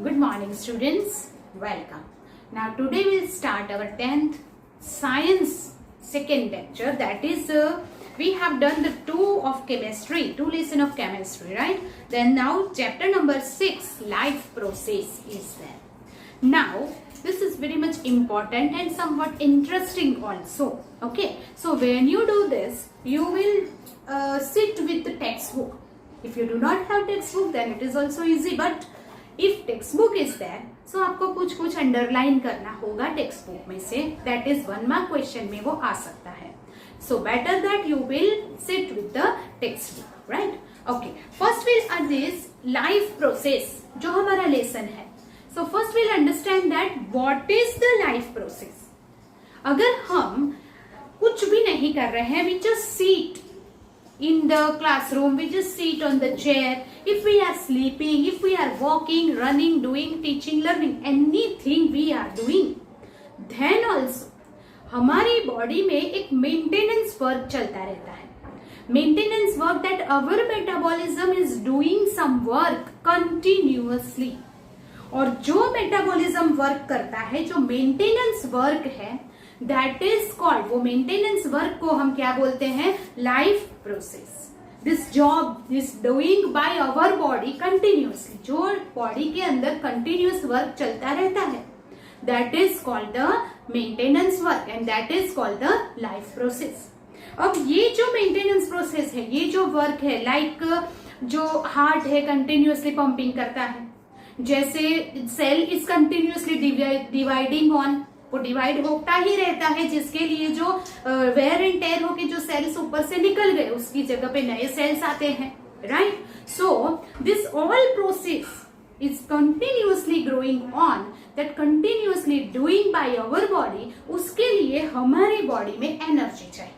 Good morning, students. Welcome. Now, today we'll start our 10th science second lecture. That is, we have done the two lesson of chemistry, right? Then now chapter number 6, life process is there. Now, this is very much important and somewhat interesting also. Okay. So, when you do this, you will sit with the textbook. If you do not have textbook, then it is also easy. But if textbook is there, so आपको कुछ underline करना होगा text book में से. That is 1 mark question में वो आ सकता है. So better that you will sit with the textbook, right? Okay, first will this life process जो हमारा लेसन है. So first will understand that what is the life process. अगर हम कुछ भी नहीं कर रहे हैं, we just seat in the classroom, we just sit on the chair. If we are sleeping, if we are walking, running, doing, teaching, learning, anything we are doing, then also हमारी body में एक maintenance work चलता रहता है. Maintenance work that our metabolism is doing some work continuously. और जो metabolism work करता है, जो मेंटेनेंस वर्क है, दैट इज कॉल्ड, वो मेंटेनेंस वर्क को हम क्या बोलते हैं? Life process. This job is doing by our body continuously. जो बॉडी के अंदर कंटिन्यूअस वर्क चलता रहता है, that is called the maintenance work and that is called the life process. अब ये जो मेंटेनेंस प्रोसेस है, ये जो वर्क है, लाइक जो हार्ट है कंटिन्यूअसली पंपिंग करता है, जैसे cell is continuously dividing on, वो डिवाइड होता ही रहता है, जिसके लिए जो वेयर एंड टेयर होके जो सेल्स ऊपर से निकल गए, उसकी जगह पे नए सेल्स आते हैं, right? So this all process is continuously growing on, that continuously doing by our body. उसके लिए हमारी बॉडी में एनर्जी चाहिए.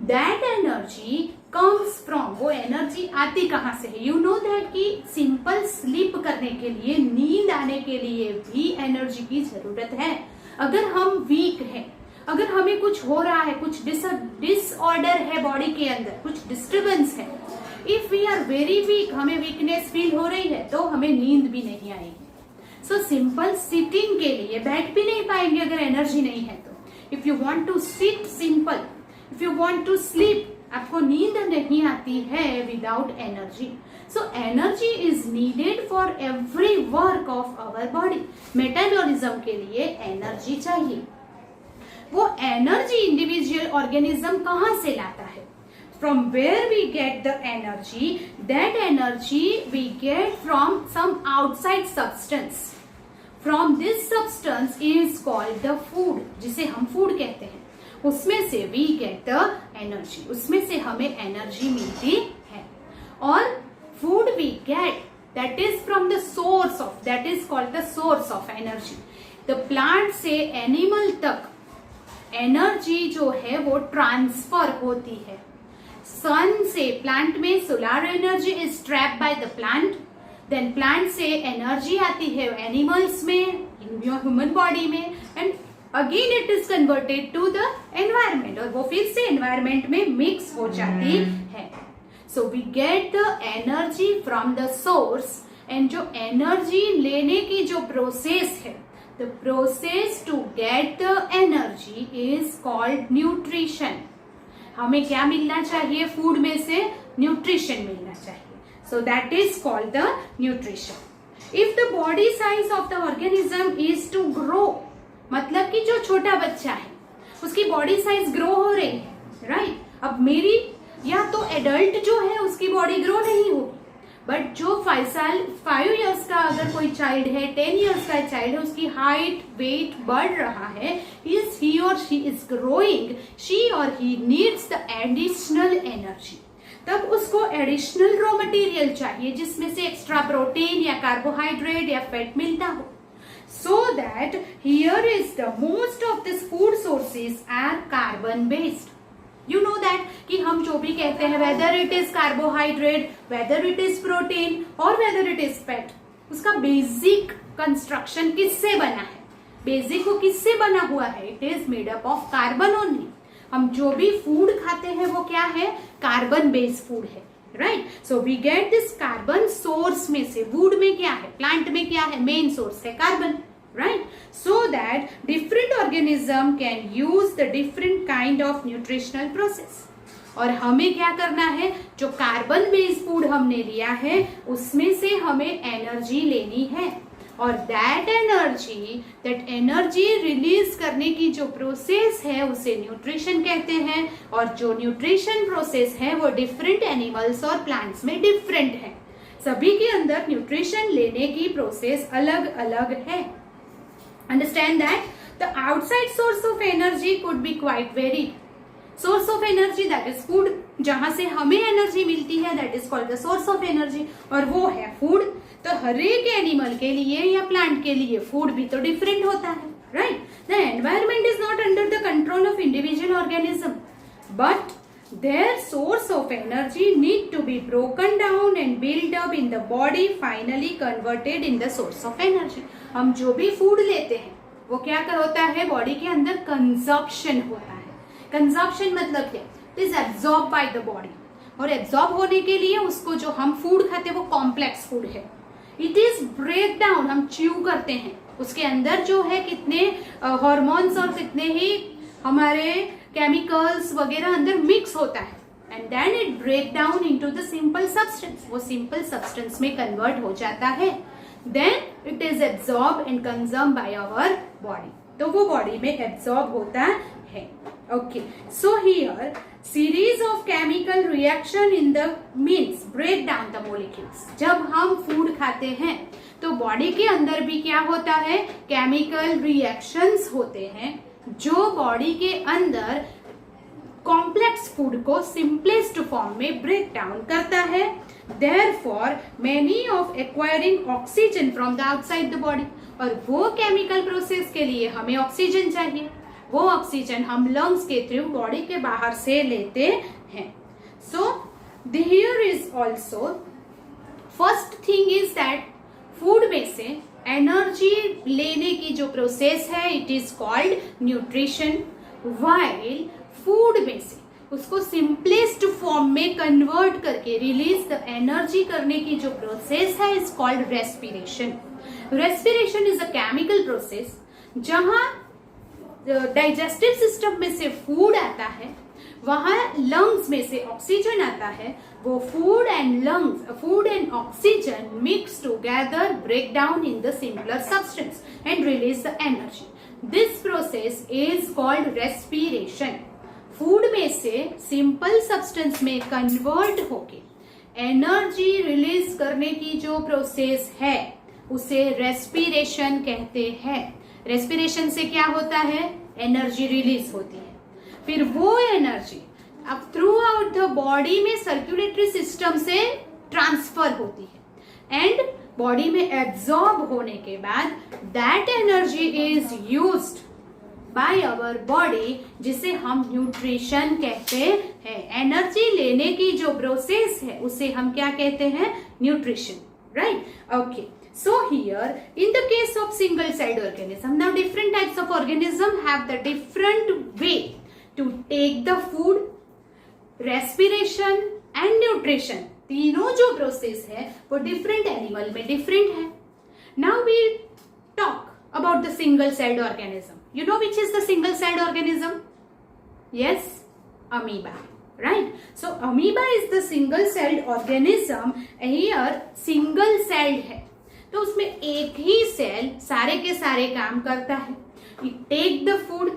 दैट एनर्जी कम्स फ्रॉम, वो एनर्जी आती कहां से है? यू नो दैट कि सिंपल स्लीप करने के लिए, नींद आने के लिए भी एनर्जी की जरूरत है. अगर हम वीक हैं, अगर हमें कुछ हो रहा है, कुछ डिसऑर्डर है बॉडी के अंदर, कुछ डिस्टर्बेंस है, if we are very weak, हमें वीकनेस फील हो रही है, तो हमें नींद भी नहीं आएगी. सो सिंपल सिटिंग के लिए बैठ भी नहीं पाएंगे अगर एनर्जी नहीं है तो. If you want to sit simple, if you want to sleep, आपको नींद नहीं आती है without energy. So energy is needed for every work of our body. Metabolism के लिए एनर्जी चाहिए. वो एनर्जी इंडिविजुअल ऑर्गेनिज्म कहां से लाता है? From where we get the energy? That energy we get from some outside substance. From this substance is called the food, जिसे हम फूड कहते हैं. उसमें से वी गेट द एनर्जी, उसमें से हमें एनर्जी मिलती है. और food we get, that is from the source of, that is called the source of energy. The plant से एनिमल तक एनर्जी जो है वो ट्रांसफर होती है. सन से प्लांट में solar energy is trapped by the plant. Then plant से एनर्जी आती है एनिमल्स में, इन ह्यूमन बॉडी में, and again it is converted to the environment, और वो फिर से एनवायरमेंट में मिक्स हो जाती है. So we get the energy from the source. And जो एनर्जी लेने की जो प्रोसेस है, the process to get the energy is called nutrition. हमें क्या मिलना चाहिए? फूड में से न्यूट्रिशन मिलना चाहिए. So that is called the nutrition. If the body size of the organism is to grow, मतलब कि जो छोटा बच्चा है उसकी बॉडी साइज ग्रो हो रही है, राइट? अब मेरी या तो एडल्ट जो है उसकी बॉडी ग्रो नहीं होगी, बट जो 5 इयर्स का अगर कोई चाइल्ड है, 10 इयर्स का चाइल्ड है, उसकी हाइट वेट बढ़ रहा है, ही और शी इज ग्रोइंग, शी और he needs the additional energy. तब उसको एडिशनल रॉ मटेरियल चाहिए जिसमें से एक्स्ट्रा प्रोटीन या कार्बोहाइड्रेट या फैट मिलता हो. So that here is the most of these food sources are carbon based. You know that कि हम जो भी कहते हैं, whether it is carbohydrate, whether it is protein or whether it is fat, उसका बेसिक कंस्ट्रक्शन किससे बना है? बेसिक वो किससे बना हुआ है? It is made up of carbon only. हम जो भी फूड खाते हैं वो क्या है? कार्बन बेस्ड फूड है, right. So we get this carbon source में से. वुड में क्या है, प्लांट में क्या है, मेन सोर्स है carbon, right? So that different organism can use the different kind of nutritional process. और हमें क्या करना है, जो कार्बन बेस्ड फूड हमने लिया है उसमें से हमें एनर्जी लेनी है, और दैट एनर्जी रिलीज करने की जो प्रोसेस है उसे न्यूट्रिशन कहते हैं. और जो न्यूट्रिशन प्रोसेस है वो डिफरेंट एनिमल्स और प्लांट्स में डिफरेंट है. सभी के अंदर न्यूट्रिशन लेने की प्रोसेस अलग अलग है. Understand that the outside source of energy could be quite varied. Source of energy, that is food. जहां से हमें एनर्जी मिलती है that is called the source of energy, और वो है फूड. तो हर एक एनिमल के लिए या प्लांट के लिए फूड भी तो डिफरेंट होता है, right. The environment is not under the control of individual organism, but their source of energy need to be broken down and built up in the body, finally converted in the source of energy. हम जो भी food लेते हैं वो क्या होता है, body के अंदर कंजप्शन होता है. कंजप्शन मतलब क्या, it is absorb by the body, और एब्जॉर्ब होने के लिए उसको जो हम फूड खाते हैं वो कॉम्प्लेक्स फूड है. इट इज ब्रेक डाउन, हम च्यू करते हैं, उसके अंदर जो है कितने हार्मोन्स और कितने ही हमारे केमिकल्स वगैरह अंदर मिक्स होता है, and then it break down into the simple substance. वो सिंपल सब्सटेंस में कन्वर्ट हो जाता है. Then it is absorb and consume by our body. तो वो बॉडी में एब्सॉर्ब होता है. Okay, so here series of chemical reaction in the means break down the molecules. जब हम फूड खाते हैं तो बॉडी के अंदर भी क्या होता है, केमिकल रिएक्शंस होते हैं जो बॉडी के अंदर कॉम्प्लेक्स फूड को सिंपलेस्ट फॉर्म में ब्रेक डाउन करता है. Therefore, many of acquiring oxygen from the outside the body, और वो केमिकल प्रोसेस के लिए हमें ऑक्सीजन चाहिए. वो ऑक्सीजन हम लंग्स के थ्रू बॉडी के बाहर से लेते हैं. So here is also first thing is that food में से एनर्जी लेने की जो प्रोसेस है it is called nutrition, while food में से उसको सिंपलेस्ट फॉर्म में कन्वर्ट करके रिलीज द एनर्जी करने की जो प्रोसेस है is called respiration. Respiration is a chemical process जहां डाइजेस्टिव सिस्टम में से फूड आता है, वहां लंग्स में से ऑक्सीजन आता है. वो food and oxygen mix together break down in the simpler substance and release the energy. This process is called respiration. Food में से सिंपल सब्सटेंस में कन्वर्ट होके एनर्जी रिलीज करने की जो प्रोसेस है उसे रेस्पिरेशन कहते हैं. रेस्पिरेशन से क्या होता है, एनर्जी रिलीज होती है. फिर वो एनर्जी अब थ्रू आउट द बॉडी में सर्कुलेटरी सिस्टम से ट्रांसफर होती है एंड बॉडी में एब्जॉर्ब होने के बाद that energy is used by our body, जिसे हम न्यूट्रिशन कहते हैं. एनर्जी लेने की जो प्रोसेस है उसे हम क्या कहते हैं, nutrition, right. Okay, so here in the case of single celled organism, now different types of organism have the different way to take the food, respiration and nutrition. तीनों जो प्रोसेस है वो डिफरेंट एनिमल में different है. Now we talk about the single celled organism. You know which is the single celled organism? Yes, amoeba, right. So amoeba is the single celled organism. Here single celled है तो उसमें एक ही cell सारे के सारे काम करता है. It take the food,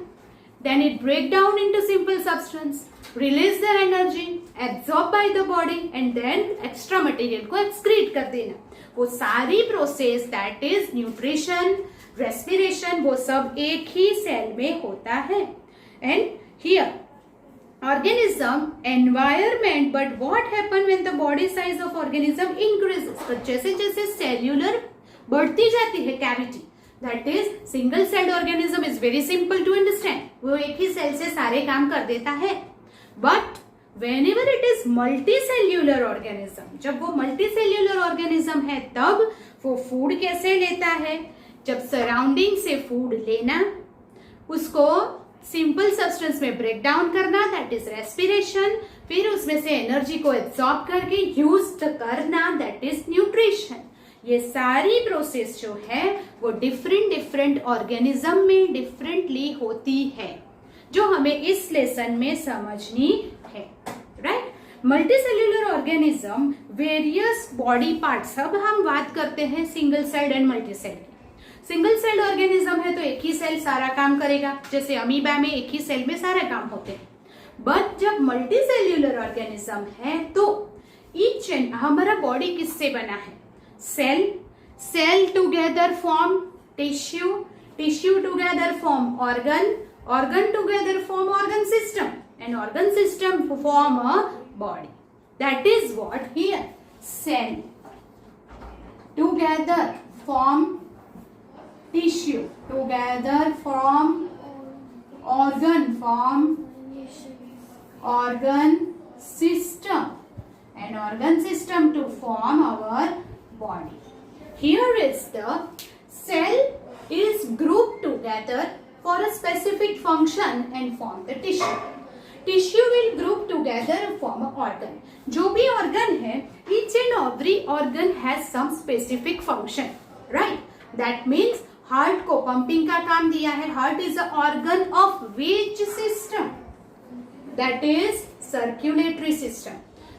then it break down into simple substance, release the energy, absorb by the body and then extra material को एक्सक्रीट कर देना. वो सारी process that is nutrition, respiration, वो सब एक ही सेल में होता है. And here organism environment, but what happen when the body size of organism increases? तो जैसे जैसे cellular बढ़ती जाती है cavity, that is single celled organism is very simple to understand. वो एक ही सेल से सारे काम कर देता है. But whenever it is multicellular organism, जब वो multicellular organism है तब वो फूड कैसे लेता है, जब सराउंडिंग से फूड लेना, उसको सिंपल सब्सटेंस में ब्रेक डाउन करना, दैट इज रेस्पिरेशन. फिर उसमें से एनर्जी को एब्सॉर्ब करके यूज करना, दैट इज न्यूट्रिशन। ये सारी प्रोसेस जो है वो डिफरेंट ऑर्गेनिज्म में डिफरेंटली होती है, जो हमें इस लेसन में समझनी है, right. Multicellular organism, various body parts. अब हम बात करते हैं single celled and multi sailed. Single celled organism है तो एक ही सेल सारा काम करेगा, जैसे अमीबा में एक ही सेल में सारे काम होते हैं। बट जब मल्टी सेल्यूलर ऑर्गेनिज्म है तो ईच एंड, हमारा बॉडी किससे बना है? Cell together form tissue together form organ together form organ system, and organ system form a body. That is what here, cell together form tissue, together form organ system, and organ system to form our body. Here is the cell is grouped together for a specific function and form the tissue. Tissue will group together and form an organ. जो भी organ है, each and every organ has some specific function, right? That means heart को pumping का काम दिया है। Heart is a organ of which system? That is circulatory system.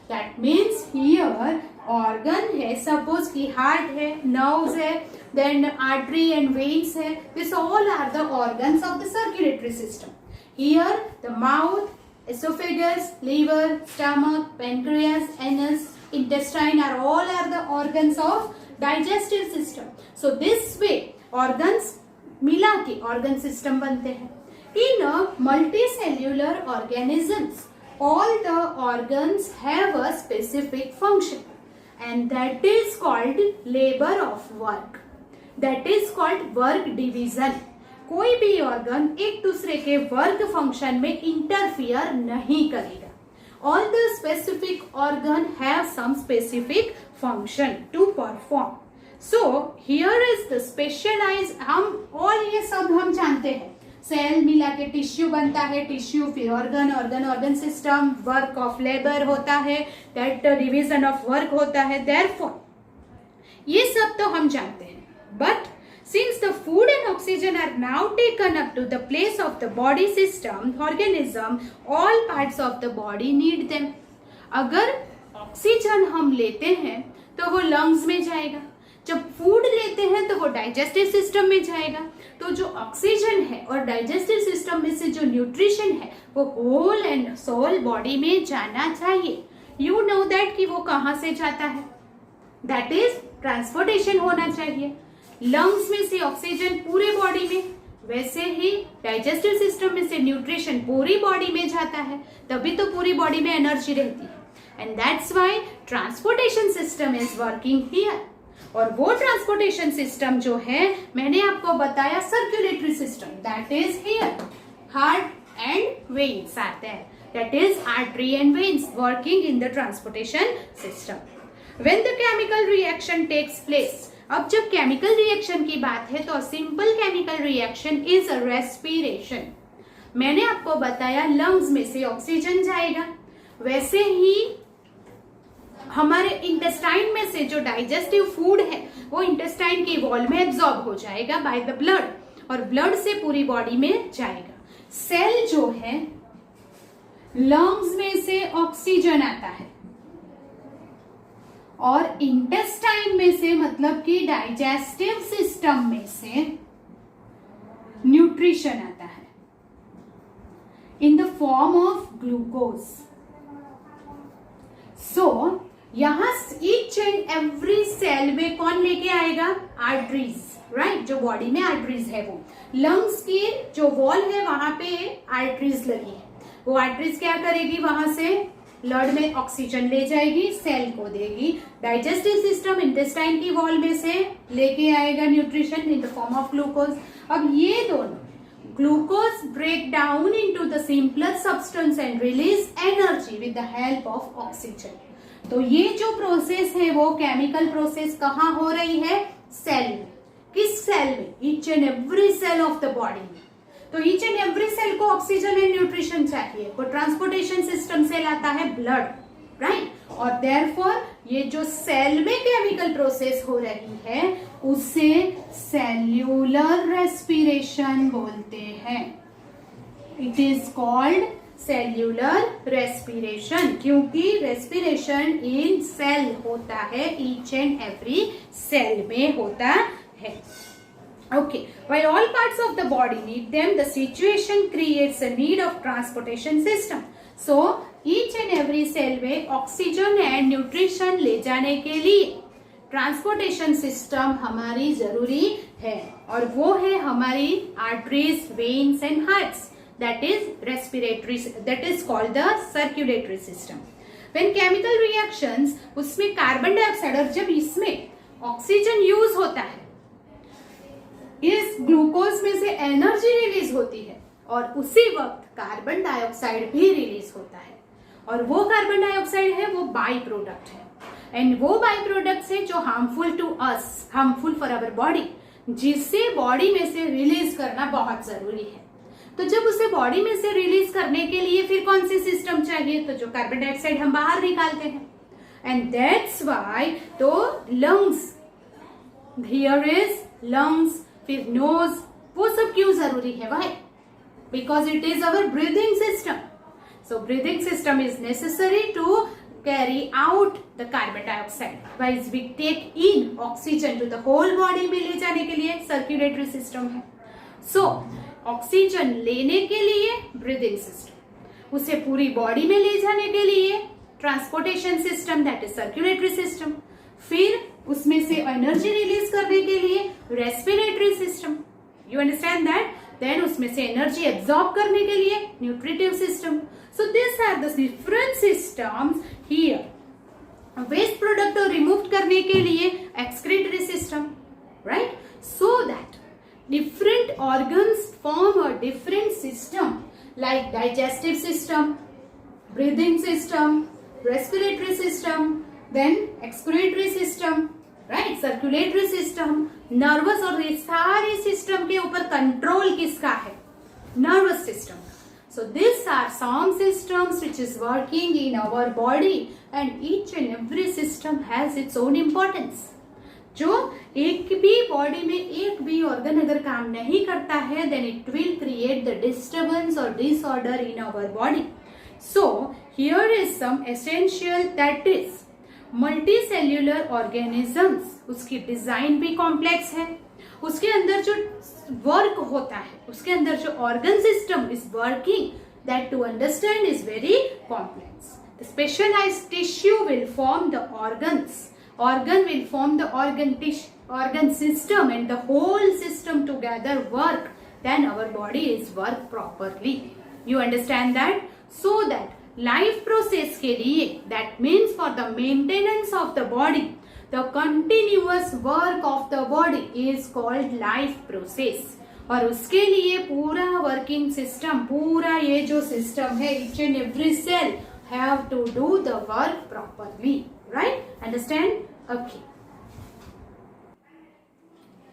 That means here organ है, suppose कि हार्ट है, nerves है, then artery and veins है, this all are the organs of the circulatory system. Here the mouth, esophagus, liver, stomach, pancreas, anus, intestine are the organs of digestive system. So this way organs मिला के organ system बनते हैं। In multicellular organisms all the organs have a specific function and that is called labour of work, that is called work division. कोई भी organ एक दूसरे के work function में इंटरफियर नहीं करेगा। All the specific organ have some specific function to perform. So here is the specialise, हम और ये सब हम जानते हैं। सेल मिला के टिश्यू बनता है, टिश्यू फिर organ system, work of labour होता है, दैट डिवीजन ऑफ वर्क होता है। देयरफॉर ये सब तो हम जानते हैं, but since the food and oxygen are now taken up to the place of the body system organism, all parts of the body need them. अगर ऑक्सीजन हम लेते हैं तो वो लंग्स में जाएगा, जब फूड लेते हैं तो वो डाइजेस्टिव सिस्टम में जाएगा। तो जो ऑक्सीजन है और डाइजेस्टिव सिस्टम में से जो न्यूट्रिशन है वो होल एंड सोल बॉडी में जाना चाहिए। यू नो दैट कि वो कहाँ से जाता है, दैट इज ट्रांसपोर्टेशन होना चाहिए। लंग्स में से ऑक्सीजन पूरे बॉडी में, वैसे ही डाइजेस्टिव सिस्टम में से न्यूट्रिशन पूरी बॉडी में जाता है, तभी तो पूरी बॉडी में एनर्जी रहती है। And that's why transportation system is working here. और वो ट्रांसपोर्टेशन सिस्टम जो है मैंने आपको बताया circulatory system, that is here. Heart and veins are there, that is artery and veins working in the transportation system. When the chemical reaction takes place, अब जब chemical reaction की बात है तो simple chemical reaction is a respiration. मैंने आपको बताया lungs में से ऑक्सीजन जाएगा, वैसे ही हमारे इंटेस्टाइन में से जो डाइजेस्टिव फूड है वो इंटेस्टाइन की वॉल में एब्जॉर्ब हो जाएगा बाय द ब्लड, और ब्लड से पूरी बॉडी में जाएगा। सेल जो है लंग्स में से ऑक्सीजन आता है और इंटेस्टाइन में से मतलब कि डाइजेस्टिव सिस्टम में से न्यूट्रिशन आता है in the form of glucose. So यहां ईच एंड एवरी सेल में कौन लेके आएगा? Arteries, right. जो बॉडी में आर्टरीज है वो लंग्स की जो वॉल है वहां पे आर्टरीज लगी है, वो आर्टरीज क्या करेगी, वहां से ब्लड में ऑक्सीजन ले जाएगी, सेल को देगी। डाइजेस्टिव सिस्टम इंटेस्टाइन की वॉल में से लेके आएगा nutrition in the form of glucose. अब ये दोनों glucose break down into the simpler substance and release energy with the help of oxygen. तो ये जो प्रोसेस है वो केमिकल प्रोसेस कहाँ हो रही है? सेल में। किस सेल में? Each and every cell of the body में। तो ईच एंड एवरी सेल को ऑक्सीजन एंड न्यूट्रिशन चाहिए। वो ट्रांसपोर्टेशन सिस्टम से लाता है ब्लड, राइट? और देयरफॉर ये जो सेल में केमिकल प्रोसेस हो रही है उसे सेल्यूलर रेस्पिरेशन बोलते हैं। It is called cellular respiration, क्योंकि रेस्पिरेशन इन सेल होता है, ईच एंड एवरी सेल में होता है। Okay, while all parts of the body need them, the situation creates a need of transportation system. So, each and every cell में oxygen and nutrition ले जाने के लिए ट्रांसपोर्टेशन सिस्टम हमारी जरूरी है, और वो है हमारी arteries, veins and hearts. That is respiratory, that is called the circulatory system. When chemical reactions, उसमें कार्बन डाइऑक्साइड, और जब इसमें ऑक्सीजन यूज होता है, इस ग्लूकोज में से एनर्जी रिलीज होती है, और उसी वक्त कार्बन डाइऑक्साइड भी रिलीज होता है, और वो कार्बन डाइऑक्साइड है वो बाई प्रोडक्ट है, एंड वो बाई प्रोडक्ट्स है जो harmful to us, harmful for our body, जिसे बॉडी में से रिलीज करना बहुत जरूरी है। तो जब उसे बॉडी में से रिलीज करने के लिए फिर कौन सी सिस्टम चाहिए? तो जो कार्बन डाइऑक्साइड हम बाहर निकालते हैं, एंड दैट्स व्हाई तो लंग्स, हियर इज लंग्स, फिर नोज, वो सब क्यों जरूरी है? Why? Because it is our breathing system. So breathing system is necessary to carry out the carbon dioxide, wise we take in oxygen to the whole body में ले जाने के लिए सर्कुलेटरी सिस्टम है। सो ऑक्सीजन लेने के लिए breathing system, उसे पूरी बॉडी में ले जाने के लिए transportation system, that is circulatory system, फिर उसमें से एनर्जी रिलीज करने के लिए respiratory system, you understand that, then उसमें से एनर्जी एब्जॉर्ब करने के लिए nutritive system. So this are the different systems here. Waste product को रिमूव करने के लिए excretory system, right? So that different organs form a different system like digestive system, breathing system, respiratory system, then excretory system, right? Circulatory system, nervous, और ये सारे system के ऊपर control किसका है? Nervous system. So these are some systems which is working in our body, and each and every system has its own importance. जो एक भी बॉडी में एक भी ऑर्गन अगर काम नहीं करता है, then it will create the disturbance और disorder in our body. So here is some essential, that is multi cellular organisms. उसकी डिजाइन भी कॉम्प्लेक्स है, उसके अंदर जो वर्क होता है, उसके अंदर जो organ system is working, that to understand is very complex. The specialised tissue will form the organs, organ will form the organ system, and the whole system together work, then our body is work properly. You understand that? So that life process के लिए, that means for the maintenance of the body, the continuous work of the body is called life process. और उसके लिए पूरा working system, पूरा ये जो system है, each and every cell have to do the work properly, right? Understand?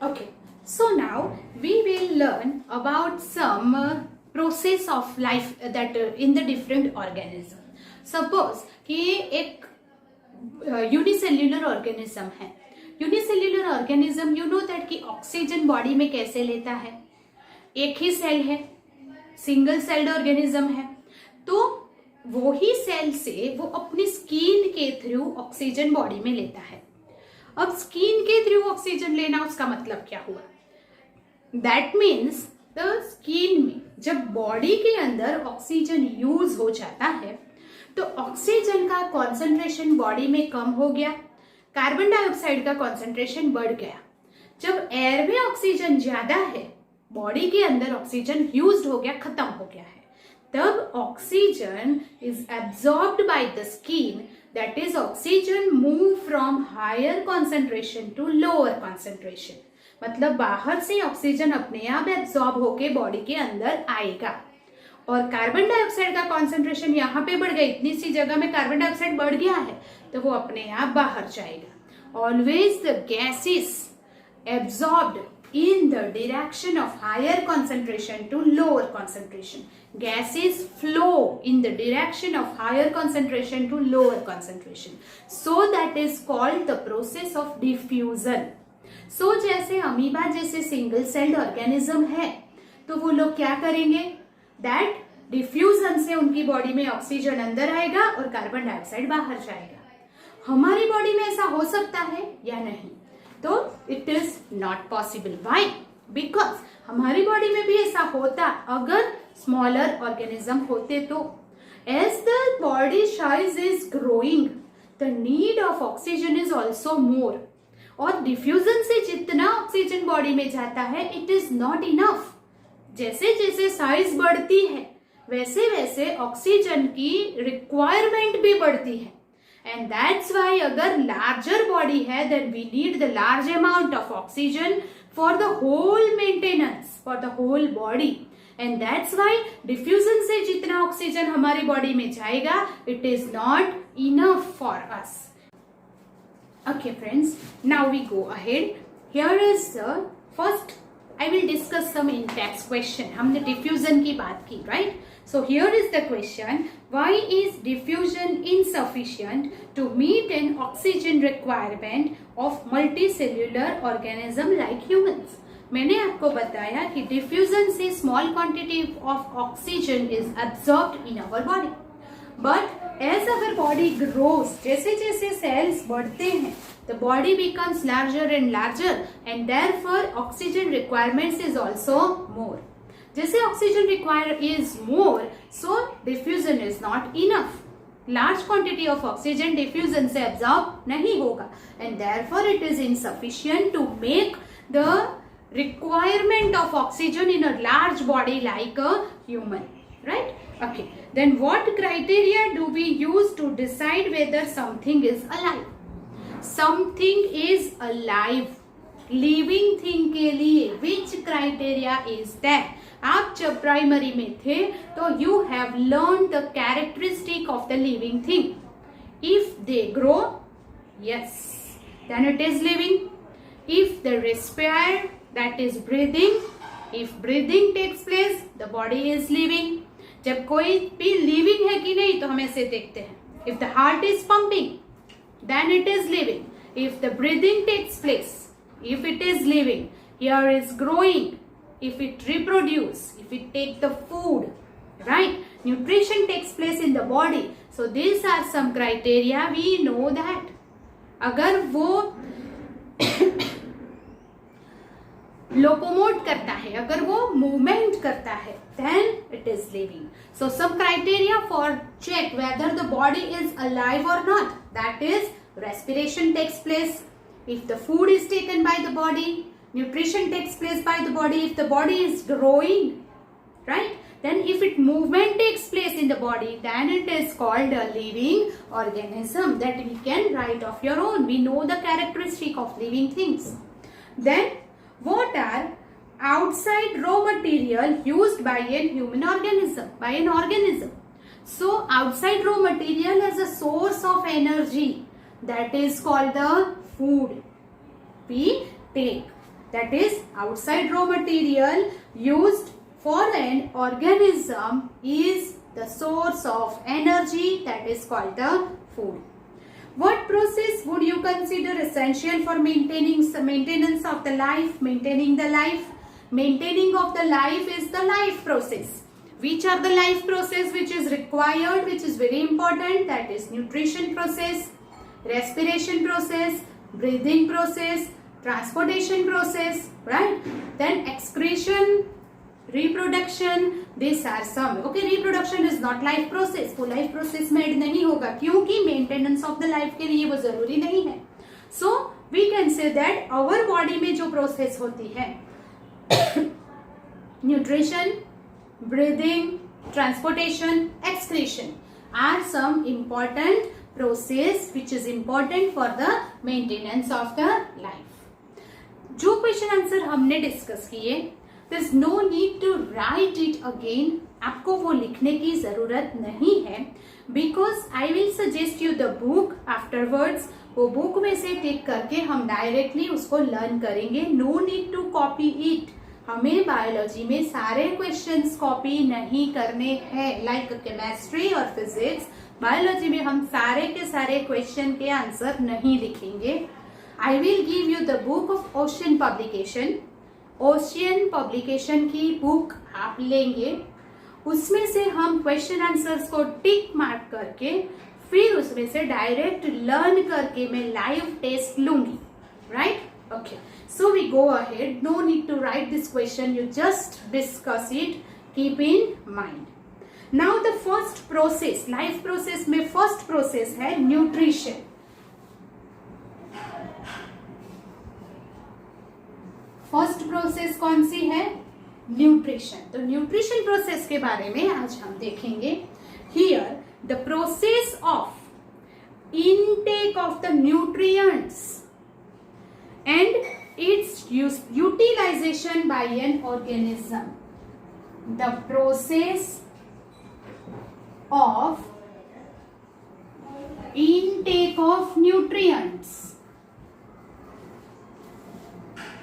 Okay, so now we will learn about some process of life that in the different organism. Suppose कि एक unicellular organism है। Unicellular organism, you know that कि oxygen body में कैसे लेता है? एक ही सेल है, सिंगल सेल्ड ऑर्गेनिज्म है, तो वो ही सेल से वो अपनी स्किन के थ्रू ऑक्सीजन बॉडी में लेता है। अब स्किन के थ्रू ऑक्सीजन लेना, उसका मतलब क्या हुआ? दैट मीन्स द स्किन में जब बॉडी के अंदर ऑक्सीजन यूज हो जाता है तो ऑक्सीजन का कॉन्सेंट्रेशन बॉडी में कम हो गया, कार्बन डाइऑक्साइड का कॉन्सेंट्रेशन बढ़ गया। जब एयर में ऑक्सीजन ज्यादा है, बॉडी के अंदर ऑक्सीजन यूज हो गया, खत्म हो गया है, तब oxygen is absorbed by the skin, that is oxygen move from higher concentration to lower concentration. मतलब बाहर से ऑक्सीजन अपने आप एब्जॉर्ब होके बॉडी के अंदर आएगा, और कार्बन डाइऑक्साइड का कॉन्सेंट्रेशन यहाँ पे बढ़ गया, इतनी सी जगह में कार्बन डाइऑक्साइड बढ़ गया है, तो वो अपने आप बाहर जाएगा। Always the gases absorbed in the direction of higher concentration to lower concentration. Gases flow in the direction of higher concentration to lower concentration. So that is called the process of diffusion. So जैसे amoeba जैसे single celled organism है तो वो लोग क्या करेंगे, that diffusion से उनकी बॉडी में ऑक्सीजन अंदर आएगा और कार्बन डाइऑक्साइड बाहर जाएगा. हमारी बॉडी में ऐसा हो सकता है या नहीं? तो it is not possible. Why? Because हमारी बॉडी में भी ऐसा होता अगर स्मॉलर ऑर्गेनिज्म होते तो. As the body size is growing the need of oxygen is also more. और डिफ्यूजन से जितना ऑक्सीजन बॉडी में जाता है इट इज नॉट इनफ. जैसे जैसे साइज बढ़ती है वैसे वैसे ऑक्सीजन की रिक्वायरमेंट भी बढ़ती है. And that's why अगर larger body है then we need the large amount of oxygen for the whole maintenance, for the whole body. And that's why diffusion से जितना ऑक्सीजन हमारी बॉडी में जाएगा it is not enough for us. Okay friends, now we go ahead. Here is the first, I will discuss some in-text question. हमने diffusion की बात की, right? So here is the question, why is diffusion insufficient to meet an oxygen requirement of multicellular organism like humans? मैंने आपको बताया कि diffusion से small quantity of oxygen is absorbed in our body. But as our body grows, जैसे जैसे cells बढ़ते हैं, the body becomes larger and larger and therefore oxygen requirements is also more. जैसे oxygen require is more so diffusion is not enough. Large quantity of oxygen diffusion से absorb नहीं होगा and therefore it is insufficient to make the requirement of oxygen in a large body like a human. Right? Okay, then what criteria do we use to decide whether something is alive? Something is alive, living thing के लिए विच criteria is that? आप जब primary में थे तो you have learn the characteristic of the living thing. If they grow, yes, then it is living. If they respire, that is breathing. If breathing takes place, the body is living. जब कोई भी living है कि नहीं तो हम ऐसे देखते हैं. If the heart is pumping, then it is living. If the breathing takes place, if it is living, here is growing. If it reproduce, if it take the food, right? Nutrition takes place in the body. So these are some criteria. We know that. अगर वो locomote करता है, अगर वो movement करता है, then it is living. So some criteria for check whether the body is alive or not. That is, respiration takes place. If the food is taken by the body, nutrition takes place by the body, if the body is growing, right? Then if it movement takes place in the body, then it is called a living organism that we can write of your own. We know the characteristic of living things. Then what are outside raw material used by a human organism, by an organism? So outside raw material as a source of energy, that is called the food we take. That is outside raw material used for an organism is the source of energy, that is called the food. What process would you consider essential for maintenance of the life? Maintaining the life. Maintaining of the life is the life process. Which are the life process which is required, which is very important? That is nutrition process, respiration process, breathing process, transportation process, right? Then excretion, reproduction, these are some. Okay, reproduction is not life process. वो life process में add नहीं होगा क्योंकि maintenance of the life के लिए वो जरूरी नहीं है. So we can say that our body में जो process होती है nutrition, breathing, transportation, excretion are some important process which is important for the maintenance of the life. जो क्वेश्चन आंसर हमने डिस्कस किए, there is no need to write it again. आपको वो लिखने की जरूरत नहीं है because I will suggest you the book afterwards वो बुक में से टिक करके हम डायरेक्टली उसको लर्न करेंगे. No need to copy it. हमें बायोलॉजी में सारे क्वेश्चंस कॉपी नहीं करने हैं. लाइक केमिस्ट्री और फिजिक्स, बायोलॉजी में हम सारे के सारे क्वेश्चन के आंसर नहीं लिखेंगे. I will give you the book of ocean publication. Ocean publication की बुक आप लेंगे, उसमें से हम क्वेश्चन आंसर्स को टिक मार्क करके फिर उसमें से डायरेक्ट लर्न करके मैं लाइव टेस्ट लूंगी. Right? Okay, so we go ahead. No need to write this question. You just discuss it. Keep in mind. Now the first process, life process में first process है nutrition. First process कौन सी है? Nutrition. तो nutrition process के बारे में आज हम देखेंगे. Here the process of intake of the nutrients and its utilization by an organism. The process of intake of nutrients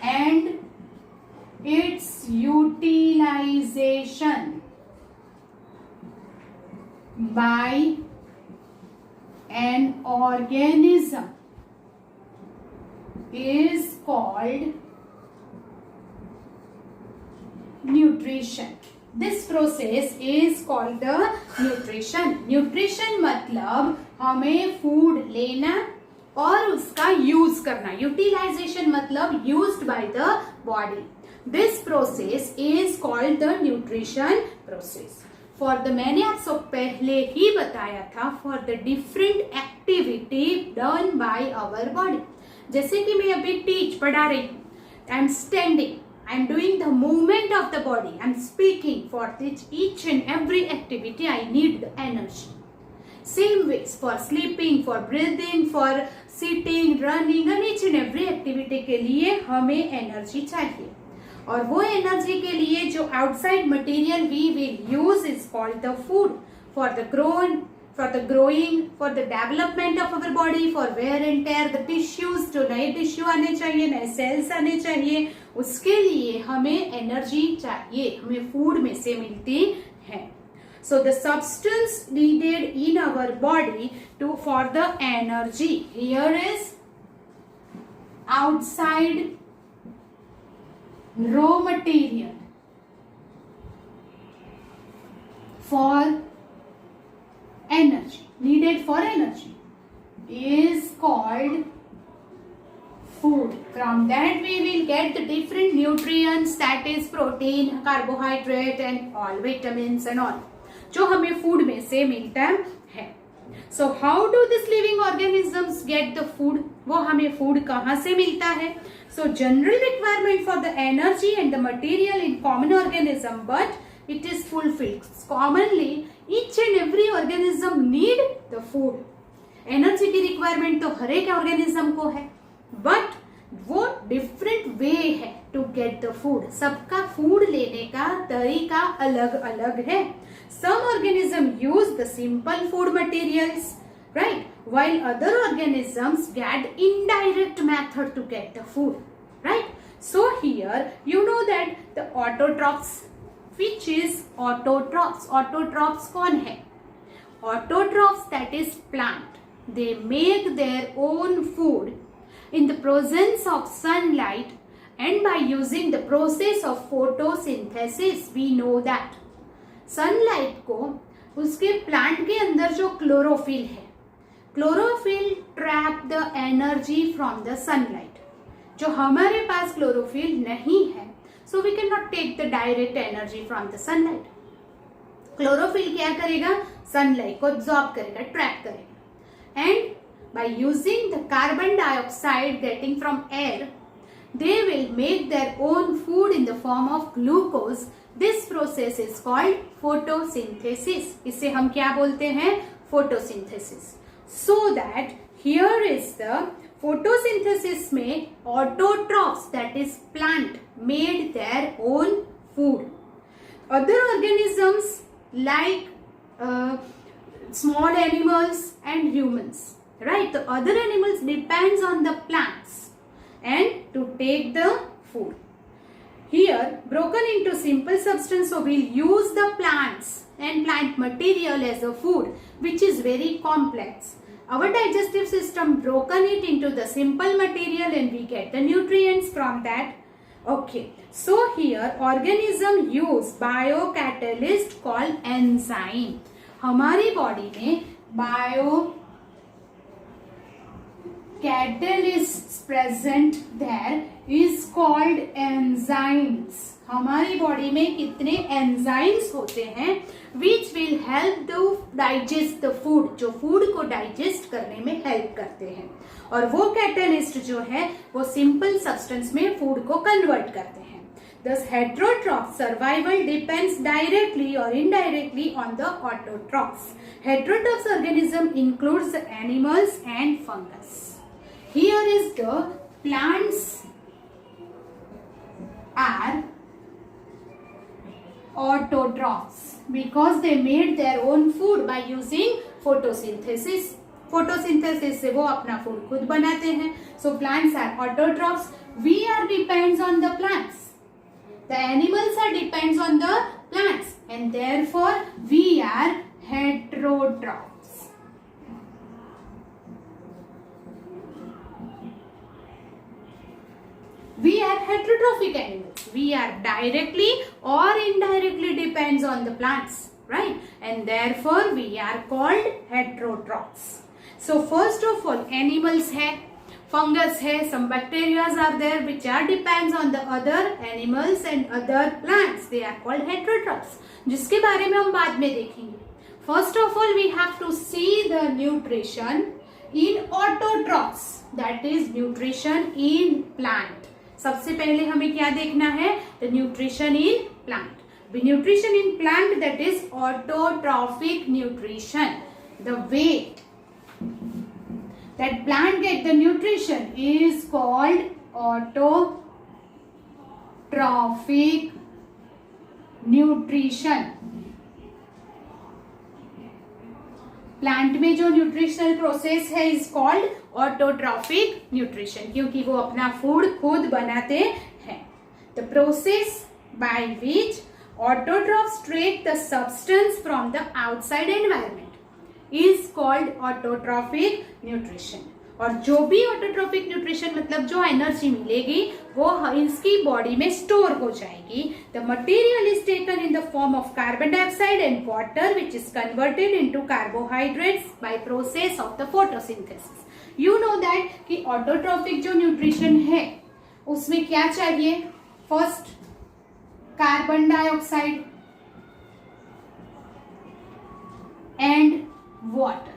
and its utilization by an organism is called nutrition. This process is called the nutrition. Nutrition मतलब हमें food लेना और उसका use करना. Utilisation मतलब used by the body. This process is called the nutrition process. For the मैंने आपको पहले ही बताया था, for the different activity done by our body. जैसे कि मैं अभी टीच पढ़ा रही हूँ, I am standing, I am doing the movement of the body, I am speaking. For each and every activity I need the energy. Same ways for sleeping, for breathing, for sitting, running, and each and every activity के लिए हमें energy चाहिए. और वो energy के लिए जो outside material we will use is called the food. For the growing, for the development of our body, for wear and tear, the tissues, जो नए टिश्यू आने चाहिए, नए सेल्स आने चाहिए, उसके लिए हमें एनर्जी चाहिए, हमें फूड में से मिलती है. So the substance needed in our body for the energy, here is outside raw material for energy, needed for energy, is called food. From that we will get the different nutrients, that is protein, carbohydrate and all vitamins and all, जो हमें food में से मिलता है. So how do these living organisms get the food? वो हमें food कहाँ से मिलता है? So general requirement for the energy and the material in common organism, but it is fulfilled. Commonly each and every organism need the food. Energy की requirement तो हर एक organism को है, बट वो डिफरेंट वे है टू गेट द फूड. सबका food लेने का तरीका अलग अलग है. Some organism use the simple food materials, right, while other organisms get indirect method to get the food, right? So here you know that the autotrophs, which is autotrophs. Autotrophs कौन है? Autotrophs, that is plant. They make their own food in the presence of sunlight and by using the process of photosynthesis. We know that sunlight को उसके plant के अंदर जो chlorophyll है, chlorophyll trap the energy from the sunlight. जो हमारे पास chlorophyll नहीं है, so we cannot take the direct energy from the sunlight. Chlorophyll क्या करेगा? सनलाइट को एब्जॉर्ब करेगा, ट्रैप करेगा, and by using the carbon dioxide getting from air, they will make their own food in the form of glucose. This process is called photosynthesis. इसे हम क्या बोलते हैं? photosynthesis. So that here is the photosynthesis में autotrophs, that is plant, made their own food. Other organisms like small animals and humans, right? The other animals depends on the plants and to take the food. Here broken into simple substance, so we'll use the plants and plant material as a food, which is very complex. Our digestive system broken it into the simple material and we get the nutrients from that. Okay, so here organism use biocatalyst called enzyme. हमारी body में biocatalysts present there is called enzymes. हमारी body में कितने enzymes होते हैं which will help to digest the food, जो food को digest करने में हेल्प करते हैं. और वो कैटलिस्ट जो है वो सिंपल सब्सटेंस में फूड को कन्वर्ट करते हैं. Thus heterotroph survival depends directly or indirectly on the autotrophs. Heterotroph organism includes the animals and fungus. Here is the plants are autotrophs because they made their own food by using photosynthesis. Photosynthesis से वो अपना food खुद बनाते हैं. So plants are autotrophs. We are depends on the plants. The animals are depends on the plants and therefore we are heterotrophs. We are heterotrophic animals. We are directly or indirectly depends on the plants, right? And therefore we are called heterotrophs. So first of all, animals है, fungus है, some bacteria are there which are depends on the other animals and other plants. They are called heterotrophs, जिसके बारे में हम बाद में देखेंगे. First of all, we have to see the nutrition in autotrophs, that is nutrition in plant. सबसे पहले हमें क्या देखना है? The nutrition in plant. The nutrition in plant, that is autotrophic nutrition. The way that plant get the nutrition is called autotrophic nutrition. Plant में जो nutritional process है is called autotrophic nutrition, क्योंकि वो अपना फूड खुद बनाते हैं. The process by which autotrophs take the substance from the outside environment is called autotrophic nutrition. और जो भी ऑटोट्रॉफिक न्यूट्रिशन मतलब जो एनर्जी मिलेगी वो इसकी बॉडी में स्टोर हो जाएगी. The material is taken in the form of carbon dioxide and water which is converted into carbohydrates by process of the photosynthesis. You know that कि ऑटोट्रॉफिक जो न्यूट्रिशन है उसमें क्या चाहिए? First carbon dioxide and water.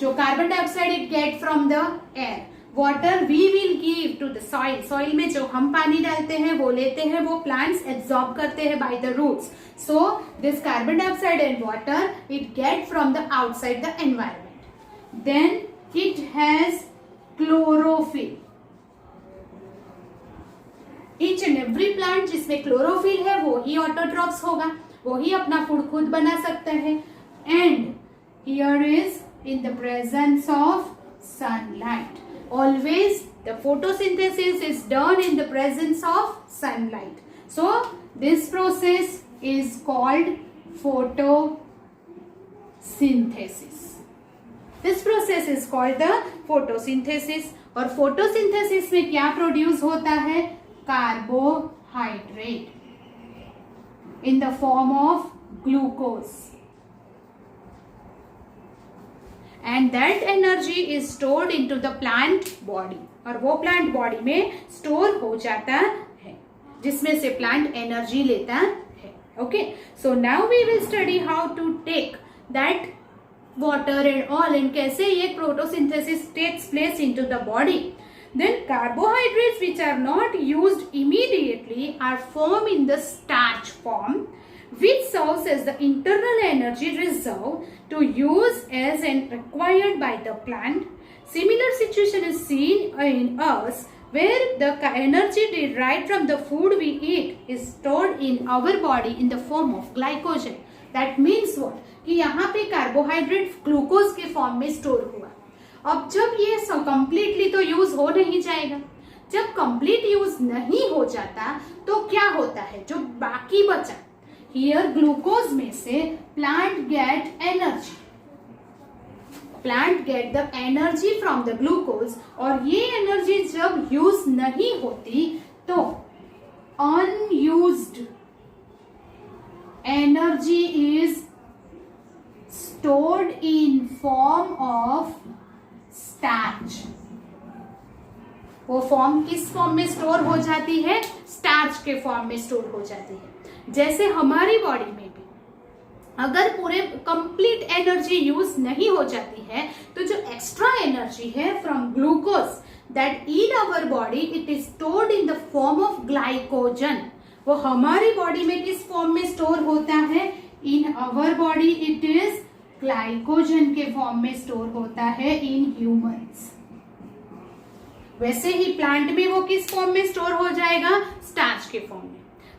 जो carbon dioxide it get from the air, water we will give to the soil. Soil में जो हम पानी डालते हैं वो लेते हैं, वो प्लांट्स एब्सॉर्ब करते हैं by the roots. So this carbon dioxide and water it get from the outside the environment. Then it has chlorophyll. Each and every plant जिसमें क्लोरोफिल है वो ही ऑटोट्रॉफ्स होगा, वो ही अपना फूड खुद बना सकता है. And here is in the presence of sunlight. Always the photosynthesis is done in the presence of sunlight. So this process is called photosynthesis. This process is called the photosynthesis. और photosynthesis में क्या produce होता है? Carbohydrate in the form of glucose. And that energy is stored into the plant body. और वो plant body में store हो जाता है, जिसमें से plant energy लेता है. Okay, so now we will study how to take that water and all and कैसे ये photosynthesis takes place into the body. Then carbohydrates which are not used immediately are formed in the starch form, which serves as the internal energy reserve to use as and required by the plant. Similar situation is seen in us where the energy derived from the food we eat is stored in our body in the form of glycogen. That means what? कि यहाँ पे carbohydrate glucose के form में store हुआ. अब जब ये completely तो यूज हो नहीं जाएगा, जब कंप्लीट यूज नहीं हो जाता तो क्या होता है, जो बाकी बचा, हियर ग्लूकोज में से plant get energy, plant gate the energy from the glucose, और ये एनर्जी जब यूज नहीं होती तो unused energy is stored in form of starch. वो फॉर्म किस फॉर्म में स्टोर हो जाती है, स्टार्च के फॉर्म में स्टोर हो जाती है। जैसे हमारी बॉडी में भी अगर पूरे कंप्लीट एनर्जी यूज नहीं हो जाती है तो जो एक्स्ट्रा एनर्जी है from glucose that in our body it is stored in the form of glycogen. वो हमारी बॉडी में किस फॉर्म में स्टोर होता है, in our body it is glycogen के फॉर्म में स्टोर होता है इन ह्यूमंस। वैसे ही प्लांट में वो किस फॉर्म में स्टोर हो जाएगा, स्टार्च के फॉर्म में।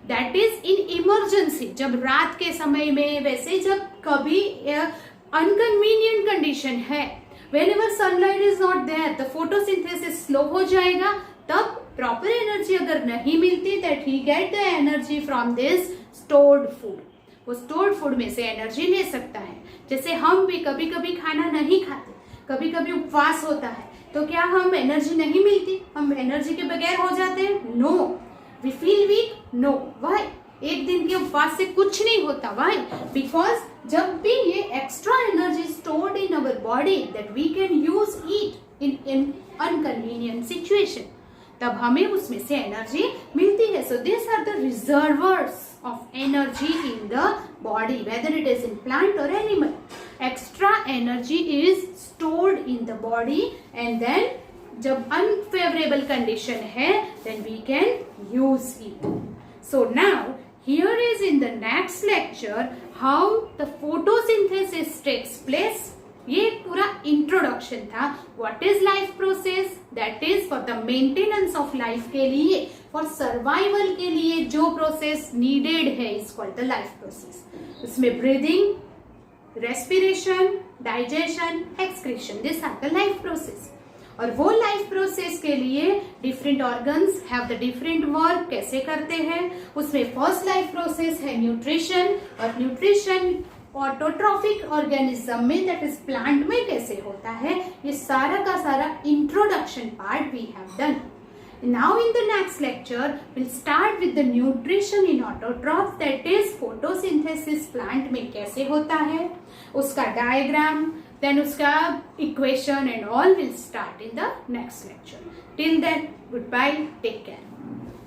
दैट इज इन इमरजेंसी, जब रात के समय में, वैसे जब कभी अनकन्वीनियंट कंडीशन है, whenever sunlight is not there the photosynthesis slow हो जाएगा, तब प्रॉपर एनर्जी अगर नहीं मिलती that he get the energy from this stored food. वो स्टोर्ड फूड में से एनर्जी ले सकता है। जैसे हम भी कभी कभी खाना नहीं खाते, कभी कभी उपवास होता है, तो क्या हम एनर्जी नहीं मिलती, हम एनर्जी के बगैर हो जाते हैं, no, we feel weak, no, why, एक दिन के उपवास से कुछ नहीं होता, वाई, बिकॉज जब भी ये extra energy stored in our body that we can use it in inconvenient situation, तब हमें उसमें से एनर्जी मिलती है। So this are the reservoirs of energy in the body, whether it is in plant और animal. Extra energy is stored in the body and then जब unfavourable condition है then we can use it. So now here is in the next lecture how the photosynthesis takes place. ये पूरा introduction था। What is life process? That is for the maintenance of life के लिए, for survival के लिए जो process needed है is called the life process. उसमें breathing, respiration, digestion, excretion, these are the life process. और वो लाइफ प्रोसेस के लिए different organs have the different work, कैसे करते हैं। उसमें फर्स्ट लाइफ प्रोसेस है न्यूट्रिशन, और न्यूट्रिशन ऑटोट्रॉफिक ऑर्गेनिज्म में दैट इज प्लांट में कैसे होता है, ये सारा का सारा introduction part we have done. Now in the next lecture we'll start with the nutrition in autotroph, that is photosynthesis plant में कैसे होता है, उसका डायग्राम, then उसका equation and all will start in the next lecture. Till then, goodbye, take care.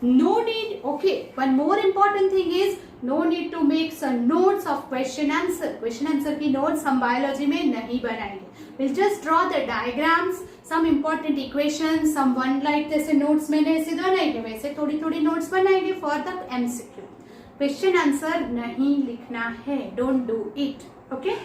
No need, okay, one more important thing is no need to make some notes of question answer. Question answer की notes हम biology में नहीं बनाएंगे. We'll just draw the diagrams, some important equations, some one like जैसे notes मैंने ऐसे बनाएंगे, वैसे थोड़ी थोड़ी notes बनाएंगे for the MCQ. Question answer नहीं लिखना है, don't do it. Okay?